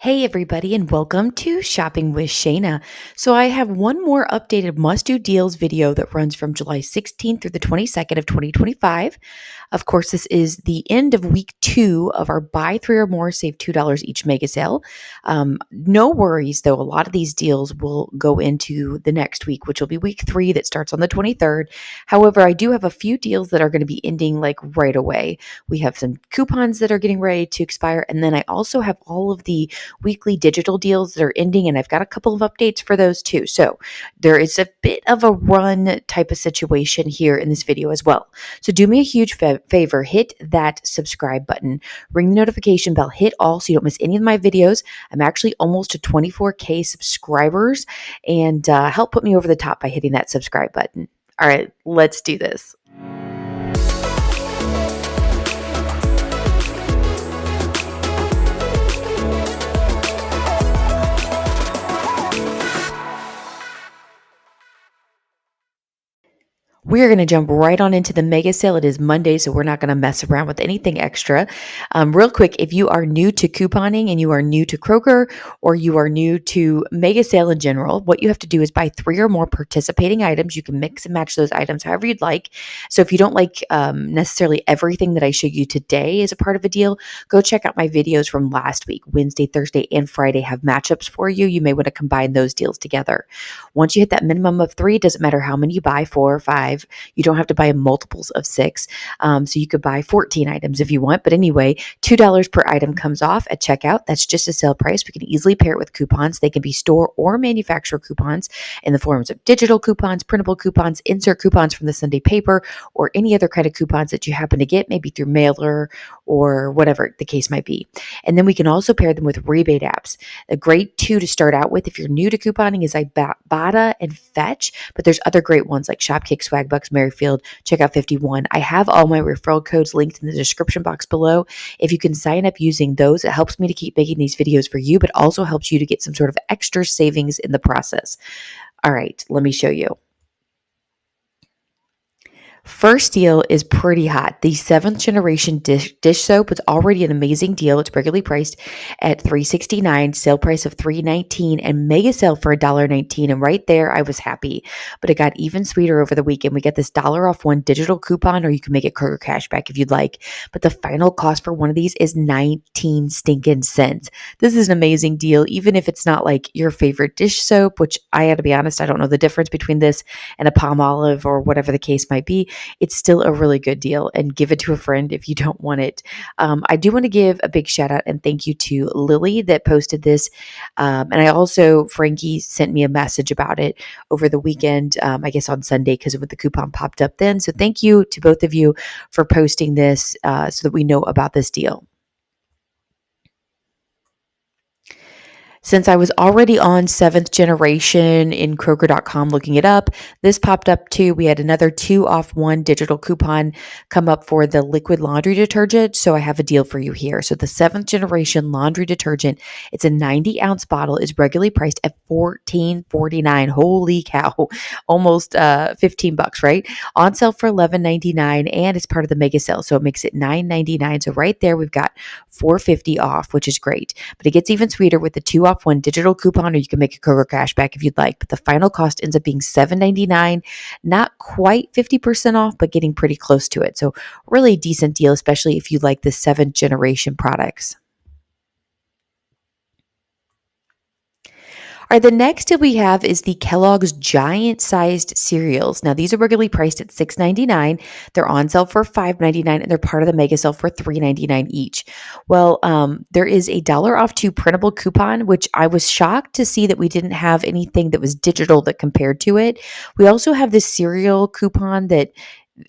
Hey, everybody, and welcome to Shopping with Shana. So, I have one more updated must do deals video that runs from July 16th through the 22nd of 2025. Of course, this is the end of week 2 of our buy 3 or more, save $2 each mega sale. No worries, though, a lot of these deals will go into the next week, which will be week 3 that starts on the 23rd. However, I do have a few deals that are going to be ending like right away. We have some coupons that are getting ready to expire, and then I also have all of the weekly digital deals that are ending, and I've got a couple of updates for those too. So there is a bit of a run type of situation here in this video as well. So do me a huge favor, hit that subscribe button, ring the notification bell, hit all so you don't miss any of my videos. I'm actually almost to 24K subscribers, and help put me over the top by hitting that subscribe button. All right, let's do this. We're going to jump right on into the mega sale. It is Monday, so we're not going to mess around with anything extra. Real quick, if you are new to couponing and you are new to Kroger or you are new to mega sale in general, what you have to do is buy 3 or more participating items. You can mix and match those items however you'd like. So if you don't like necessarily everything that I showed you today as a part of a deal, go check out my videos from last week. Wednesday, Thursday, and Friday have matchups for you. You may want to combine those deals together. Once you hit that minimum of 3, it doesn't matter how many you buy, 4 or 5. You don't have to buy multiples of 6. So you could buy 14 items if you want. But anyway, $2 per item comes off at checkout. That's just a sale price. We can easily pair it with coupons. They can be store or manufacturer coupons in the forms of digital coupons, printable coupons, insert coupons from the Sunday paper, or any other kind of coupons that you happen to get, maybe through mailer or whatever the case might be. And then we can also pair them with rebate apps. A great 2 to start out with if you're new to couponing is Ibotta and Fetch, but there's other great ones like Shopkick, Swagbucks, Merryfield, Checkout 51. I have all my referral codes linked in the description box below. If you can sign up using those, it helps me to keep making these videos for you, but also helps you to get some sort of extra savings in the process. All right, let me show you. First deal is pretty hot. The 7th generation dish soap is already an amazing deal. It's regularly priced at $3.69, sale price of $3.19, and mega sale for $1.19. And right there, I was happy. But it got even sweeter over the weekend. We get this $1 digital coupon, or you can make it Kroger cashback if you'd like. But the final cost for one of these is 19 stinking cents. This is an amazing deal, even if it's not like your favorite dish soap, which I had to be honest, I don't know the difference between this and a Palmolive or whatever the case might be. It's still a really good deal, and give it to a friend if you don't want it. I do want to give a big shout out and thank you to Lily that posted this. And I also, Frankie sent me a message about it over the weekend, I guess on Sunday, because the coupon popped up then. So thank you to both of you for posting this so that we know about this deal. Since I was already on 7th generation in Kroger.com looking it up, this popped up too. We had another 2 off 1 digital coupon come up for the liquid laundry detergent. So I have a deal for you here. So the 7th generation laundry detergent, it's a 90-ounce bottle, is regularly priced at $14.49. Holy cow, almost $15, right? On sale for $11.99, and it's part of the mega sale. So it makes it $9.99. So right there, we've got $4.50 off, which is great. But it gets even sweeter with the 2 off 1 digital coupon, or you can make a Kroger cashback if you'd like. But the final cost ends up being $7.99, not quite 50% off, but getting pretty close to it. So really decent deal, especially if you like the 7th generation products. All right, the next deal we have is the Kellogg's giant-sized cereals. Now, these are regularly priced at $6.99. They're on sale for $5.99, and they're part of the mega sale for $3.99 each. Well, there is a $1 off 2 printable coupon, which I was shocked to see that we didn't have anything that was digital that compared to it. We also have this cereal coupon that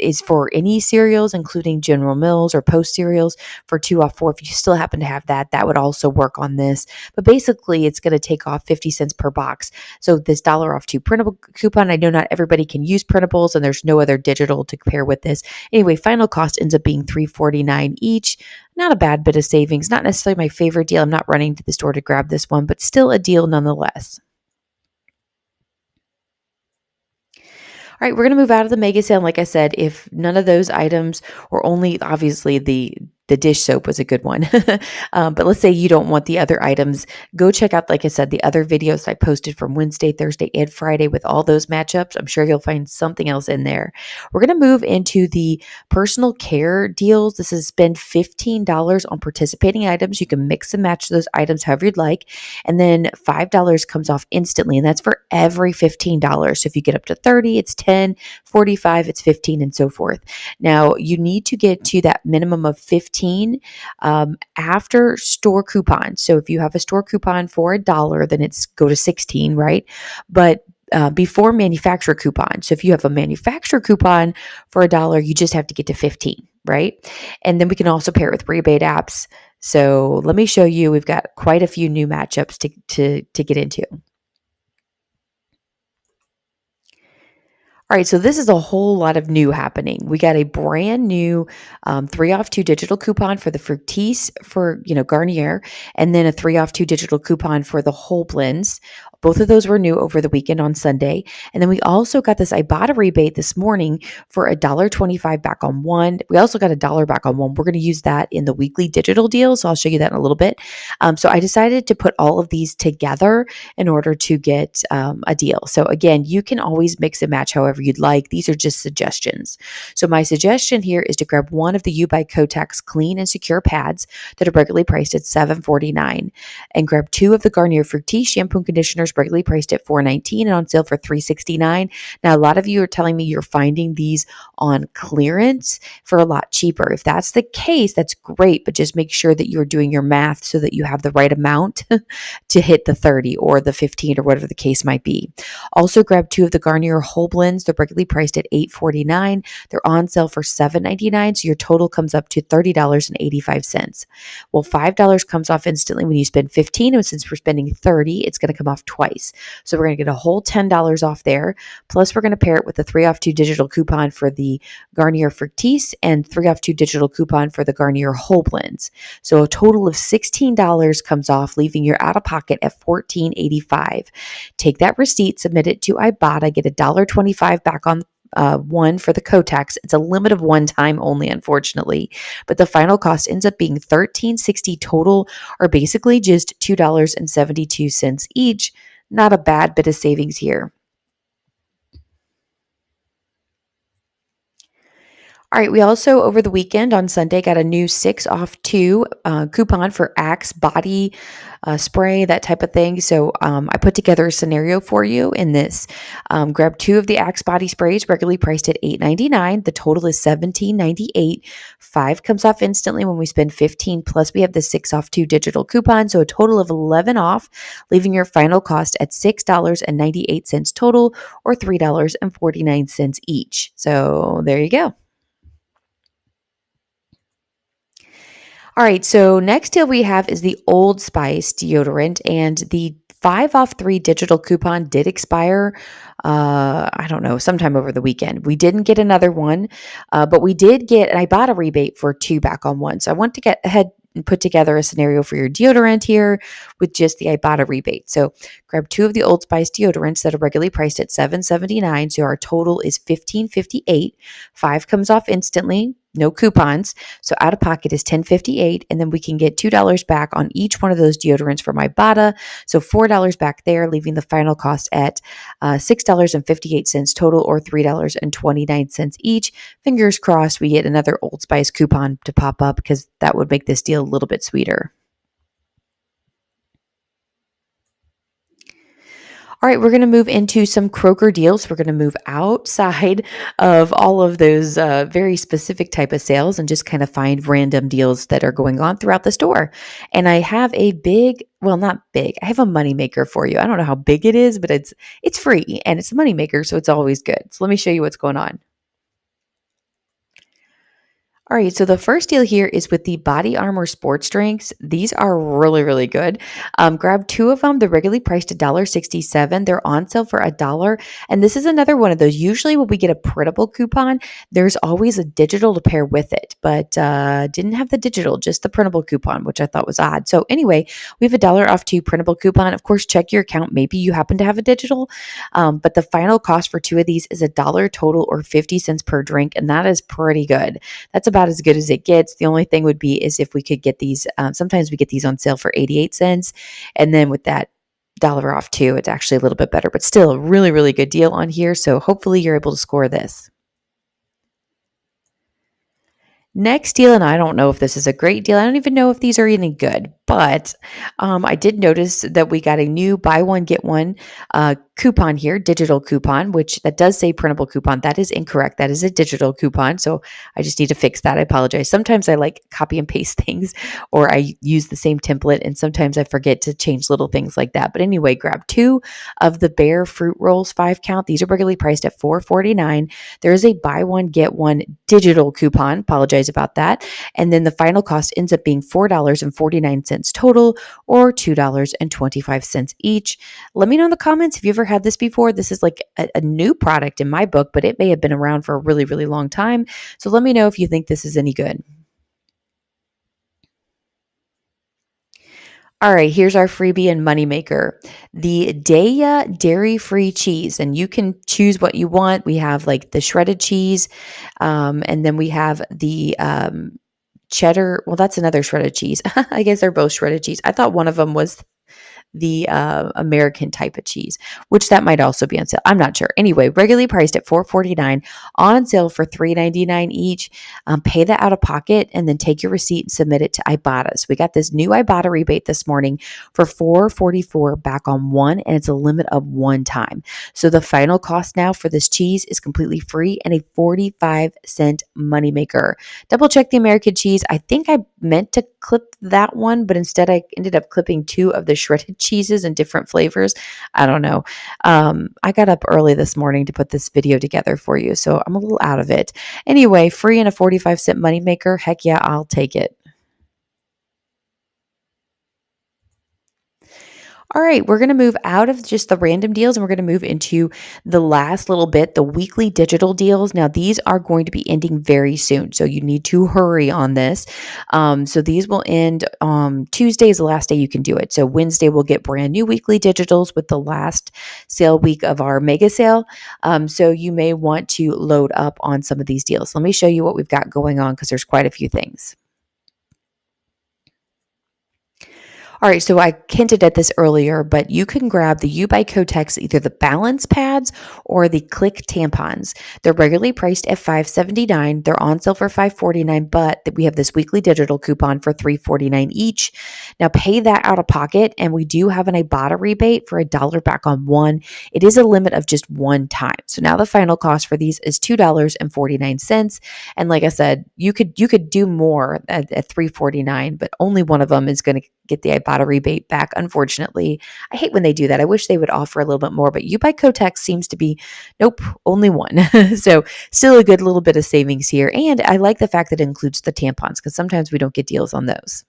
is for any cereals, including General Mills or Post cereals, for 2 off 4. If you still happen to have that, that would also work on this. But basically, it's going to take off 50 cents per box. So this $1 off 2 printable coupon, I know not everybody can use printables, and there's no other digital to pair with this. Anyway, final cost ends up being $3.49 each. Not a bad bit of savings. Not necessarily my favorite deal. I'm not running to the store to grab this one, but still a deal nonetheless. All right, we're going to move out of the mega sale. Like I said, if none of those items, or only obviously the the dish soap was a good one. But let's say you don't want the other items. Go check out, like I said, the other videos I posted from Wednesday, Thursday, and Friday with all those matchups. I'm sure you'll find something else in there. We're going to move into the personal care deals. This is spend $15 on participating items. You can mix and match those items however you'd like. And then $5 comes off instantly. And that's for every $15. So if you get up to 30, it's 10, 45, it's 15, and so forth. Now, you need to get to that minimum of 15 after store coupon. So if you have a store coupon for $1, then it's go to 16, right? But before manufacturer coupon. So if you have a manufacturer coupon for $1, you just have to get to 15, right? And then we can also pair it with rebate apps. So let me show you. We've got quite a few new matchups to get into. All right, so this is a whole lot of new happening. We got a brand new 3 off 2 digital coupon for the Fructis for Garnier, and then a 3 off 2 digital coupon for the whole blends. Both of those were new over the weekend on Sunday. And then we also got this Ibotta rebate this morning for $1.25 back on one. We also got $1 back on one. We're going to use that in the weekly digital deal, so I'll show you that in a little bit. So I decided to put all of these together in order to get a deal. So again, you can always mix and match however you'd like. These are just suggestions. So my suggestion here is to grab one of the U by Cotex clean and secure pads that are regularly priced at $7.49, and grab 2 of the Garnier Fructis shampoo and conditioners regularly priced at $4.19 and on sale for $3.69. Now, a lot of you are telling me you're finding these on clearance for a lot cheaper. If that's the case, that's great, but just make sure that you're doing your math so that you have the right amount to hit the 30 or the 15 or whatever the case might be. Also, grab 2 of the Garnier whole blends. They're regularly priced at $8.49. They're on sale for $7.99, so your total comes up to $30.85. Well, $5 comes off instantly when you spend $15, and since we're spending $30, it's going to come off twice. So we're going to get a whole $10 off there. Plus, we're going to pair it with the 3 off 2 digital coupon for the Garnier Fructis and 3 off 2 digital coupon for the Garnier whole blends. So a total of $16 comes off, leaving your out of pocket at $14.85. Take that receipt, submit it to Ibotta, get $1.25 back on one for the Cotex. It's a limit of one time only, unfortunately, but the final cost ends up being $13.60 total, or basically just $2.72 each. Not a bad bit of savings here. All right, we also, over the weekend on Sunday, got a new 6 off 2 coupon for Axe body spray, that type of thing. So I put together a scenario for you in this. Grab 2 of the Axe body sprays, regularly priced at $8.99. The total is $17.98. 5 comes off instantly when we spend $15. Plus, we have the 6 off 2 digital coupon, so a total of $11 off, leaving your final cost at $6.98 total, or $3.49 each. So there you go. All right, so next deal we have is the Old Spice deodorant, and the 5 off 3 digital coupon did expire, I don't know, sometime over the weekend. We didn't get another one, but we did get an Ibotta rebate for 2 back on one. So I want to get ahead and put together a scenario for your deodorant here with just the Ibotta rebate. So grab 2 of the Old Spice deodorants that are regularly priced at $7.79. So our total is $15.58. 5 comes off instantly. No coupons. So out of pocket is $10.58, and then we can get $2 back on each one of those deodorants from Ibotta. So $4 back there, leaving the final cost at $6.58 total, or $3.29 each. Fingers crossed we get another Old Spice coupon to pop up, because that would make this deal a little bit sweeter. All right, we're going to move into some Kroger deals. We're going to move outside of all of those very specific type of sales and just kind of find random deals that are going on throughout the store. And I have a big, well, not big, I have a moneymaker for you. I don't know how big it is, but it's free and it's a moneymaker, so it's always good. So let me show you what's going on. All right, so the first deal here is with the Body Armor sports drinks. These are really, really good. Grab 2 of them. They're regularly priced $1.67. They're on sale for $1. And this is another one of those. Usually when we get a printable coupon, there's always a digital to pair with it, but didn't have the digital, just the printable coupon, which I thought was odd. So anyway, we have $1 off 2 printable coupon. Of course, check your account. Maybe you happen to have a digital, but the final cost for 2 of these is $1 total, or 50 cents per drink, and that is pretty good. That's about as good as it gets. The only thing would be is if we could get these, sometimes we get these on sale for 88 cents. And then with that dollar off too, it's actually a little bit better, but still a really, really good deal on here. So hopefully you're able to score this. Next deal, and I don't know if this is a great deal. I don't even know if these are any good, but I did notice that we got a new buy one, get one coupon here, digital coupon, which that does say printable coupon. That is incorrect. That is a digital coupon. So I just need to fix that. I apologize. Sometimes I like copy and paste things, or I use the same template, and sometimes I forget to change little things like that. But anyway, grab 2 of the Bear fruit rolls, 5 count. These are regularly priced at $4.49. There is a buy one, get one digital coupon. Apologize about that. And then the final cost ends up being $4.49 total, or $2.25 each. Let me know in the comments if you ever had this before. This is like a new product in my book, but it may have been around for a really, really long time. So let me know if you think this is any good. All right, here's our freebie and moneymaker, the Daya dairy-free cheese, and you can choose what you want. We have like the shredded cheese, and then we have the cheddar. Well, that's another shredded cheese. I guess they're both shredded cheese. I thought one of them was the American type of cheese, which that might also be on sale. I'm not sure. Anyway, regularly priced at $4.49, on sale for $3.99 each. Pay that out of pocket and then take your receipt and submit it to Ibotta. So we got this new Ibotta rebate this morning for $4.44 back on one, and it's a limit of one time. So the final cost now for this cheese is completely free and a 45-cent moneymaker. Double check the American cheese. I think I meant to clip that one, but instead I ended up clipping 2 of the shredded cheeses in different flavors. I don't know. I got up early this morning to put this video together for you, so I'm a little out of it. Anyway, free and a 45-cent moneymaker. Heck yeah, I'll take it. All right, we're going to move out of just the random deals and we're going to move into the last little bit, the weekly digital deals. Now, these are going to be ending very soon, so you need to hurry on this. So these will end Tuesday is the last day you can do it. So Wednesday we'll get brand new weekly digitals with the last sale week of our mega sale. So you may want to load up on some of these deals. Let me show you what we've got going on because there's quite a few things. All right, so I hinted at this earlier, but you can grab the U by Cotex, either the balance pads or the click tampons. They're regularly priced at $5.79. They're on sale for $5.49, but we have this weekly digital coupon for $3.49 each. Now pay that out of pocket, and we do have an Ibotta rebate for $1 back on one. It is a limit of just one time. So now the final cost for these is $2.49. And like I said, you could do more at $3.49, but only one of them is going to get the Ibotta rebate back. Unfortunately, I hate when they do that. I wish they would offer a little bit more, but U by Cotex seems to be, nope, only one. So still a good little bit of savings here. And I like the fact that it includes the tampons because sometimes we don't get deals on those.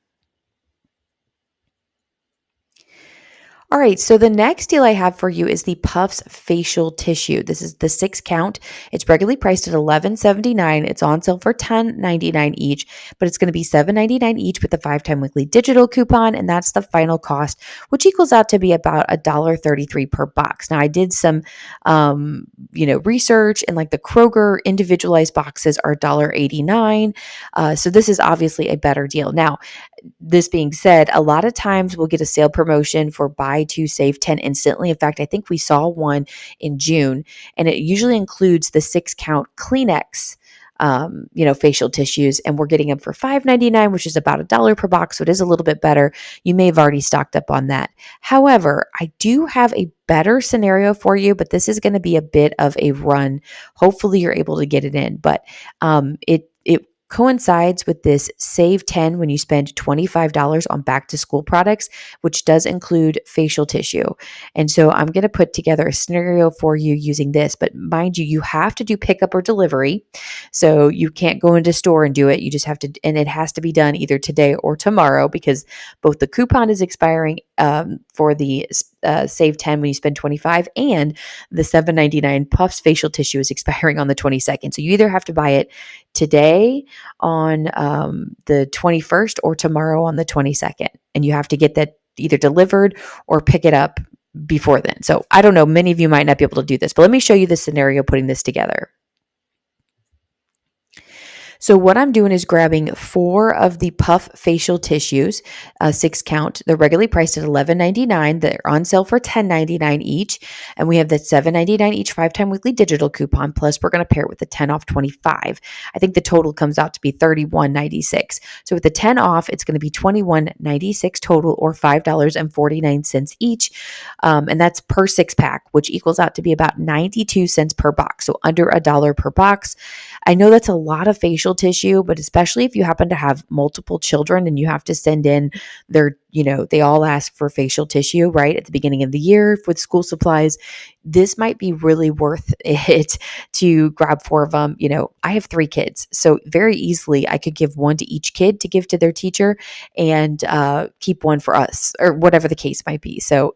All right, so the next deal I have for you is the Puffs facial tissue. This is the 6 count. It's regularly priced at $11.79. It's on sale for $10.99 each, but it's going to be $7.99 each with the 5-time weekly digital coupon, and that's the final cost, which equals out to be about $1.33 per box. Now, I did some, research, and like the Kroger individualized boxes are $1.89. So this is obviously a better deal. Now, this being said, a lot of times we'll get a sale promotion for buy 2 save 10 instantly. In fact, I think we saw one in June, and it usually includes the 6 count Kleenex facial tissues, and we're getting them for $5.99, which is about $1 per box. So it is a little bit better. You may have already stocked up on that. However, I do have a better scenario for you, but this is going to be a bit of a run. Hopefully you're able to get it in, but it coincides with this save 10 when you spend $25 on back to school products, which does include facial tissue. And so I'm going to put together a scenario for you using this, but mind you, you have to do pickup or delivery. So you can't go into store and do it. You just have to, and it has to be done either today or tomorrow because both the coupon is expiring for the save 10 when you spend 25, and the $7.99 Puffs facial tissue is expiring on the 22nd. So you either have to buy it today on the 21st or tomorrow on the 22nd, and you have to get that either delivered or pick it up before then. So I don't know, many of you might not be able to do this, but let me show you the scenario putting this together. So what I'm doing is grabbing 4 of the Puff facial tissues, 6 count. They're regularly priced at $11.99. They're on sale for $10.99 each. And we have the $7.99 each 5-time weekly digital coupon. Plus, we're going to pair it with the 10 off 25. I think the total comes out to be $31.96. So with the 10 off, it's going to be $21.96 total, or $5.49 each. And that's per 6-pack, which equals out to be about 92 cents per box. So under $1 per box. I know that's a lot of facial tissue, but especially if you happen to have multiple children and you have to send in they all ask for facial tissue, right? At the beginning of the year with school supplies, this might be really worth it to grab 4 of them. I have 3 kids, so very easily I could give 1 to each kid to give to their teacher and keep 1 for us, or whatever the case might be. So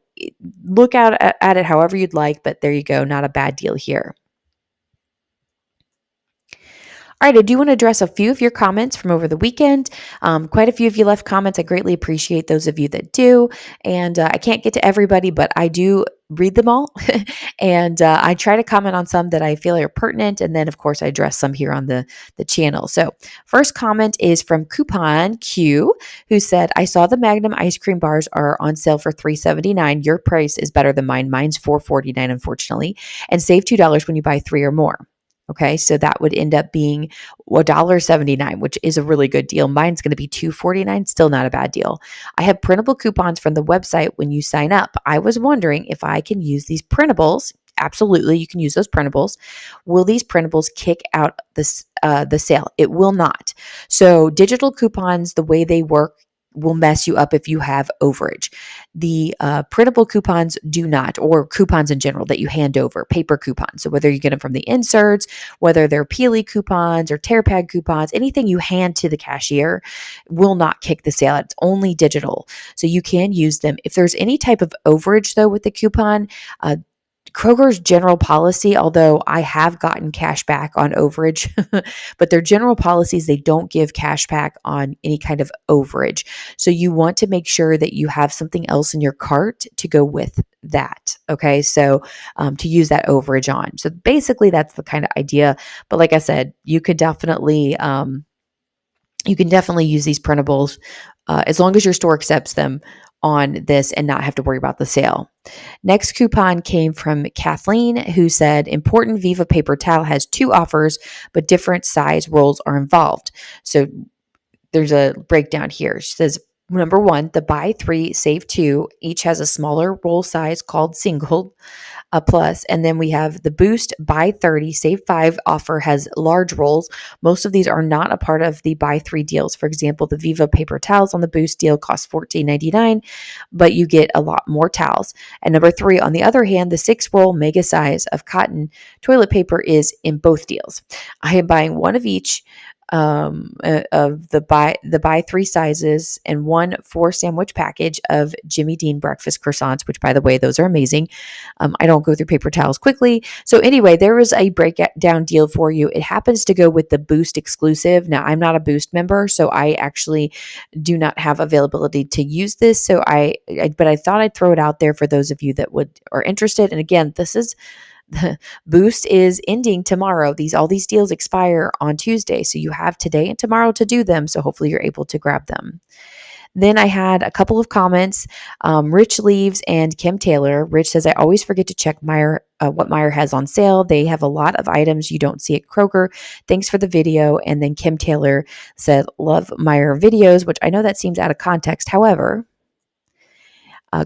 look out at it however you'd like, but there you go. Not a bad deal here. All right, I do want to address a few of your comments from over the weekend. Quite a few of you left comments. I greatly appreciate those of you that do. And I can't get to everybody, but I do read them all. And I try to comment on some that I feel are pertinent. And then, of course, I address some here on the channel. So first comment is from Coupon Q, who said, I saw the Magnum ice cream bars are on sale for $3.79. Your price is better than mine. Mine's $4.49, unfortunately. And save $2 when you buy 3 or more. Okay, so that would end up being $1.79, which is a really good deal. Mine's going to be $2.49, still not a bad deal. I have printable coupons from the website when you sign up. I was wondering if I can use these printables. Absolutely, you can use those printables. Will these printables kick out the sale? It will not. So digital coupons, the way they work, will mess you up if you have overage. The printable coupons do not, or coupons in general that you hand over, paper coupons. So whether you get them from the inserts, whether they're Peely coupons or tear pad coupons, anything you hand to the cashier will not kick the sale. It's only digital. So you can use them. If there's any type of overage though with the coupon, Kroger's general policy, although I have gotten cash back on overage, but their general policies, they don't give cash back on any kind of overage. So you want to make sure that you have something else in your cart to go with that. Okay. So to use that overage on. So basically that's the kind of idea. But like I said, you can definitely use these printables as long as your store accepts them on this and not have to worry about the sale. Next coupon came from Kathleen, who said, important Viva paper towel has 2 offers, but different size rolls are involved. So there's a breakdown here. She says, number 1, the buy 3, save 2, each has a smaller roll size called single. Plus, and then we have the Boost buy 30, save 5 offer has large rolls. Most of these are not a part of the buy 3 deals. For example, the Viva paper towels on the Boost deal cost $14.99, but you get a lot more towels. And number 3, on the other hand, the 6-roll mega size of cotton toilet paper is in both deals. I am buying 1 of each of the buy 3 sizes and 1 4 sandwich package of Jimmy Dean breakfast croissants, which by the way, those are amazing. I don't go through paper towels quickly. So anyway, there is a breakdown deal for you. It happens to go with the Boost exclusive. Now I'm not a Boost member, so I actually do not have availability to use this. So but I thought I'd throw it out there for those of you that are interested. And again, Boost is ending tomorrow. All these deals expire on Tuesday. So you have today and tomorrow to do them. So hopefully you're able to grab them. Then I had a couple of comments. Rich Leaves and Kim Taylor. Rich says, I always forget to check Meyer, what Meyer has on sale. They have a lot of items you don't see at Kroger. Thanks for the video. And then Kim Taylor said, love Meyer videos, which I know that seems out of context. However,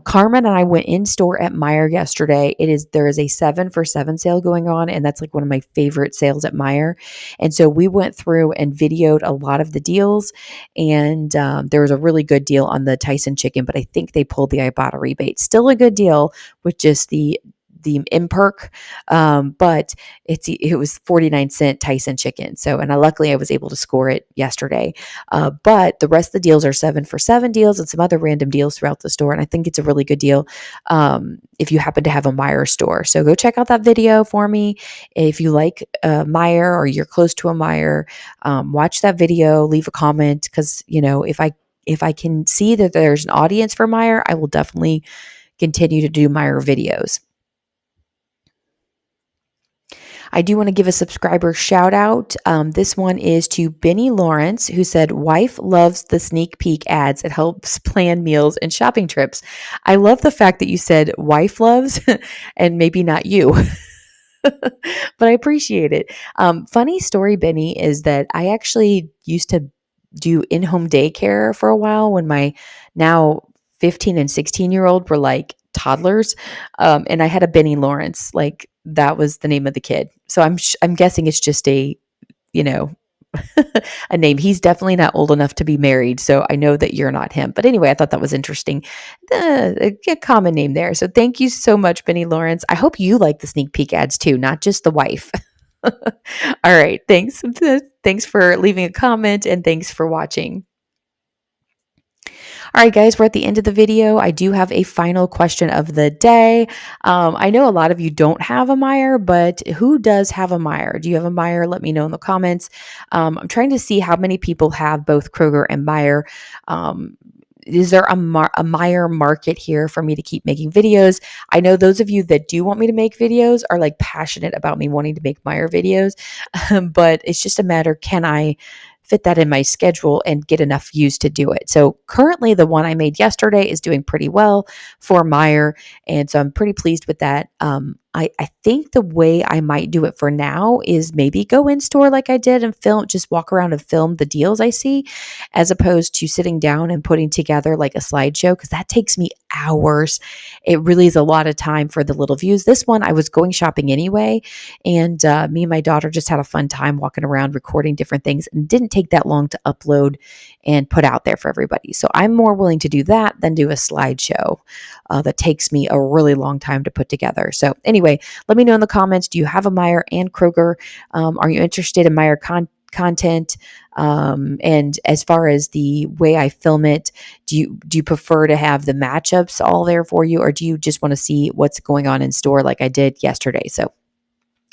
Carmen and I went in store at Meyer yesterday. There is a 7 for 7 sale going on, and that's like one of my favorite sales at Meyer. And so we went through and videoed a lot of the deals, and there was a really good deal on the Tyson chicken, but I think they pulled the Ibotta rebate. Still a good deal with just the imperk, but it was 49-cent Tyson chicken. So, and luckily I was able to score it yesterday. But the rest of the deals are 7 for 7 deals and some other random deals throughout the store. And I think it's a really good deal if you happen to have a Meyer store. So go check out that video for me. If you like Meyer or you're close to a Meyer, watch that video, leave a comment. Cause if I can see that there's an audience for Meyer, I will definitely continue to do Meyer videos. I do want to give a subscriber shout out. This one is to Benny Lawrence, who said, "Wife loves the sneak peek ads. It helps plan meals and shopping trips." I love the fact that you said wife loves and maybe not you. But I appreciate it. Funny story, Benny, is that I actually used to do in home daycare for a while when my now 15 and 16-year-old were like toddlers. And I had a Benny Lawrence, like that was the name of the kid. So I'm guessing it's just you know, a name. He's definitely not old enough to be married, so I know that you're not him. But anyway, I thought that was interesting. A common name there. So thank you so much, Benny Lawrence. I hope you like the sneak peek ads too, not just the wife. All right. Thanks. Thanks for leaving a comment and thanks for watching. All right, guys, we're at the end of the video. I do have a final question of the day. I know a lot of you don't have a Meyer, but who does have a Meyer? Do you have a Meyer? Let me know in the comments. I'm trying to see how many people have both Kroger and Meyer. Is there a Meyer market here for me to keep making videos? I know those of you that do want me to make videos are like passionate about me wanting to make Meyer videos, but it's just a matter, can I fit that in my schedule and get enough views to do it? So currently the one I made yesterday is doing pretty well for Meyer. And so I'm pretty pleased with that. I think the way I might do it for now is maybe go in store like I did and just walk around and film the deals I see, as opposed to sitting down and putting together like a slideshow, because that takes me hours. It really is a lot of time for the little views. This one, I was going shopping anyway, and me and my daughter just had a fun time walking around recording different things, and didn't take that long to upload and put out there for everybody. So I'm more willing to do that than do a slideshow that takes me a really long time to put together. So anyway, let me know in the comments, do you have a Meyer and Kroger? Are you interested in Meyer content? And as far as the way I film it, do you prefer to have the matchups all there for you, or do you just want to see what's going on in store like I did yesterday? So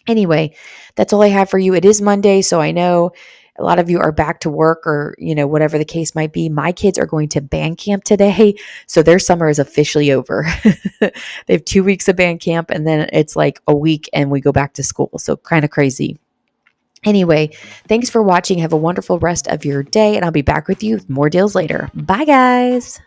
anyway, that's all I have for you. It is Monday, so I know a lot of you are back to work, or, whatever the case might be. My kids are going to band camp today, so their summer is officially over. They have 2 weeks of band camp, and then it's like a week and we go back to school. So kind of crazy. Anyway, thanks for watching. Have a wonderful rest of your day, and I'll be back with you with more deals later. Bye, guys.